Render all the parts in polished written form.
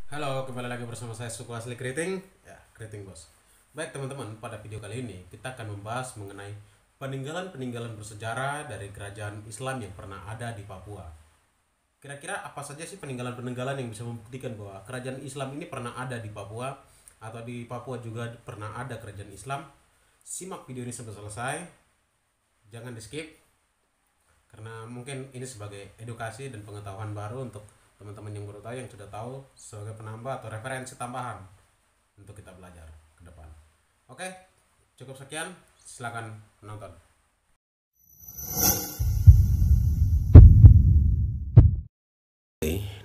Halo, kembali lagi bersama saya Suku Asli Keriting. Ya, Keriting Bos. Baik teman-teman, pada video kali ini kita akan membahas mengenai peninggalan-peninggalan bersejarah dari kerajaan Islam yang pernah ada di Papua. Kira-kira apa saja sih peninggalan-peninggalan yang bisa membuktikan bahwa kerajaan Islam ini pernah ada di Papua, atau di Papua juga pernah ada kerajaan Islam? Simak video ini sampai selesai. Jangan di-skip karena mungkin ini sebagai edukasi dan pengetahuan baru untuk teman-teman yang baru tahu, yang sudah tahu, sebagai penambah atau referensi tambahan untuk kita belajar ke depan. Oke, cukup sekian, silakan menonton.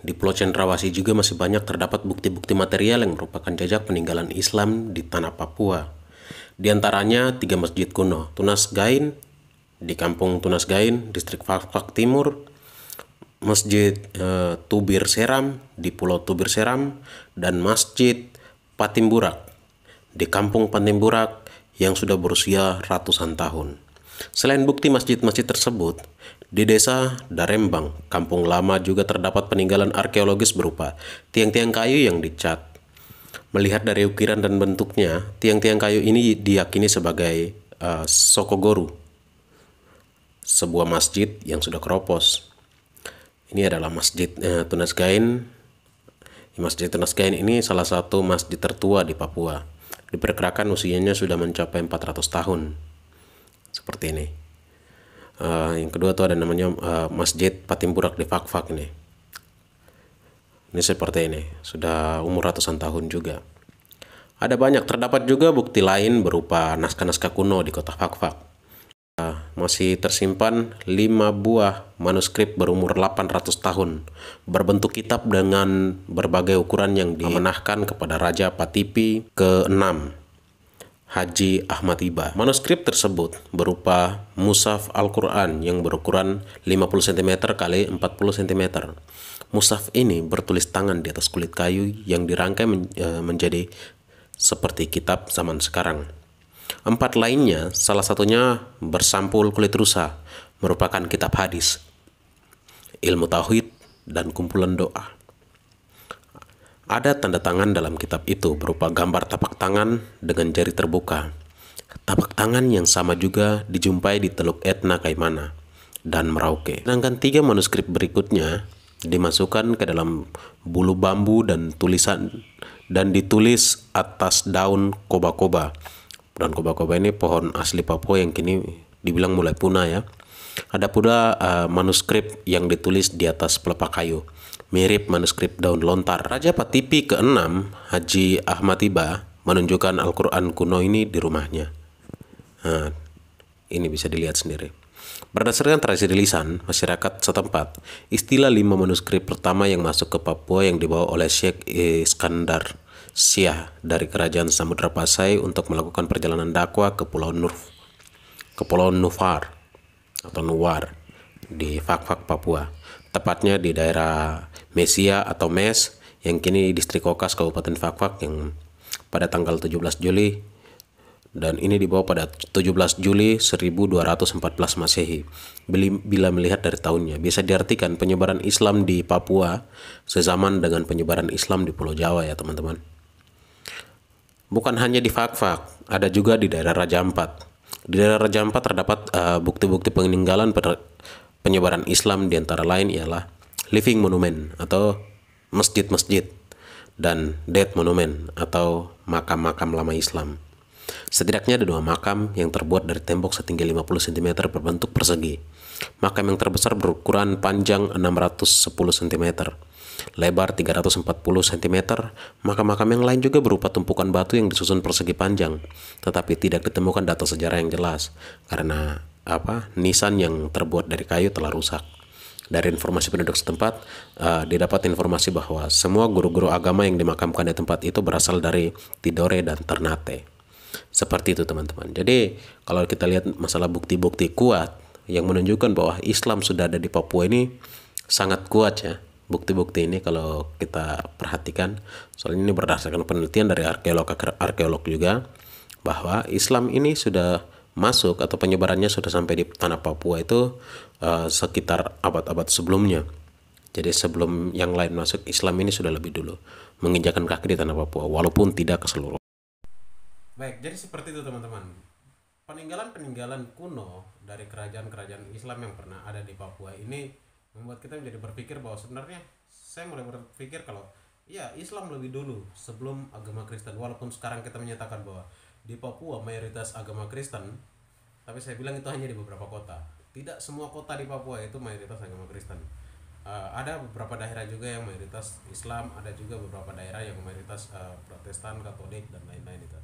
Di Pulau Cendrawasih juga masih banyak terdapat bukti-bukti material yang merupakan jejak peninggalan Islam di tanah Papua. Di antaranya 3 masjid kuno, Tunas Gain di Kampung Tunas Gain, distrik Fakfak Timur, Masjid Tubir Seram di Pulau Tubir Seram, dan Masjid Patimburak di Kampung Patimburak yang sudah berusia ratusan tahun. Selain bukti masjid-masjid tersebut, di desa Darembang, Kampung Lama juga terdapat peninggalan arkeologis berupa tiang-tiang kayu yang dicat. Melihat dari ukiran dan bentuknya, tiang-tiang kayu ini diyakini sebagai Sokogoru, sebuah masjid yang sudah keropos. Ini adalah Masjid Tunas Gain. Masjid Tunas Gain ini salah satu masjid tertua di Papua. Diperkirakan usianya sudah mencapai 400 tahun. Seperti ini. Yang kedua tuh ada namanya Masjid Patimburak di Fakfak ini. Ini seperti ini, sudah umur ratusan tahun juga. Ada banyak, terdapat juga bukti lain berupa naskah-naskah kuno di kota Fakfak. Masih tersimpan 5 buah manuskrip berumur 800 tahun, berbentuk kitab dengan berbagai ukuran yang diamanahkan kepada Raja Patipi ke-6, Haji Ahmad Iba. Manuskrip tersebut berupa mushaf Al-Quran yang berukuran 50 cm x 40 cm. Mushaf ini bertulis tangan di atas kulit kayu yang dirangkai menjadi seperti kitab zaman sekarang. 4 lainnya, salah satunya bersampul kulit rusa, merupakan kitab hadis, ilmu tauhid, dan kumpulan doa. Ada tanda tangan dalam kitab itu berupa gambar tapak tangan dengan jari terbuka. Tapak tangan yang sama juga dijumpai di Teluk Etna Kaimana dan Merauke. Sedangkan 3 manuskrip berikutnya dimasukkan ke dalam bulu bambu dan ditulis atas daun koba-koba. Dan koba-koba ini pohon asli Papua yang kini dibilang mulai punah ya. Ada pula manuskrip yang ditulis di atas pelepah kayu, mirip manuskrip daun lontar. Raja Patipi ke-6, Haji Ahmad Iba, menunjukkan Al-Quran kuno ini di rumahnya. Nah, ini bisa dilihat sendiri. Berdasarkan tradisi lisan masyarakat setempat, istilah 5 manuskrip pertama yang masuk ke Papua yang dibawa oleh Syekh Iskandar Syah dari kerajaan Samudra Pasai untuk melakukan perjalanan dakwah ke Pulau Nufar atau Nuwar di Fakfak, Papua. Tepatnya di daerah Mesia atau Mes yang kini distrik Kokas, Kabupaten Fakfak, yang pada tanggal 17 Juli, dan ini dibawa pada 17 Juli 1214 Masehi. Bila melihat dari tahunnya, bisa diartikan penyebaran Islam di Papua sezaman dengan penyebaran Islam di Pulau Jawa ya teman-teman. Bukan hanya di Fakfak, ada juga di daerah Raja Ampat. Di daerah Raja Ampat terdapat bukti-bukti peninggalan penyebaran Islam, di antara lain ialah living monument atau masjid-masjid dan dead monument atau makam-makam lama Islam. Setidaknya ada 2 makam yang terbuat dari tembok setinggi 50 cm berbentuk persegi. Makam yang terbesar berukuran panjang 610 cm, lebar 340 cm. Makam-makam yang lain juga berupa tumpukan batu yang disusun persegi panjang, tetapi tidak ditemukan data sejarah yang jelas karena nisan yang terbuat dari kayu telah rusak. Dari informasi penduduk setempat, didapat informasi bahwa semua guru-guru agama yang dimakamkan di tempat itu berasal dari Tidore dan Ternate. Seperti itu teman-teman. Jadi kalau kita lihat masalah bukti-bukti kuat yang menunjukkan bahwa Islam sudah ada di Papua ini sangat kuat ya. Bukti-bukti ini kalau kita perhatikan, soalnya ini berdasarkan penelitian dari arkeolog juga, bahwa Islam ini sudah masuk atau penyebarannya sudah sampai di tanah Papua itu sekitar abad-abad sebelumnya. Jadi sebelum yang lain masuk, Islam ini sudah lebih dulu. menginjakan kaki di tanah Papua, walaupun tidak keseluruhan. Baik, jadi seperti itu teman-teman. Peninggalan-peninggalan kuno dari kerajaan-kerajaan Islam yang pernah ada di Papua ini membuat kita menjadi berpikir bahwa sebenarnya saya mulai berpikir kalau ya Islam lebih dulu sebelum agama Kristen. Walaupun sekarang kita menyatakan bahwa di Papua mayoritas agama Kristen, tapi saya bilang itu hanya di beberapa kota. Tidak semua kota di Papua itu mayoritas agama Kristen. Ada beberapa daerah juga yang mayoritas Islam, ada juga beberapa daerah yang mayoritas Protestan, Katolik dan lain-lain itu.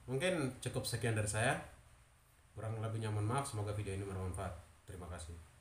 Mungkin cukup sekian dari saya. Kurang lebihnya mohon maaf, semoga video ini bermanfaat. Terima kasih.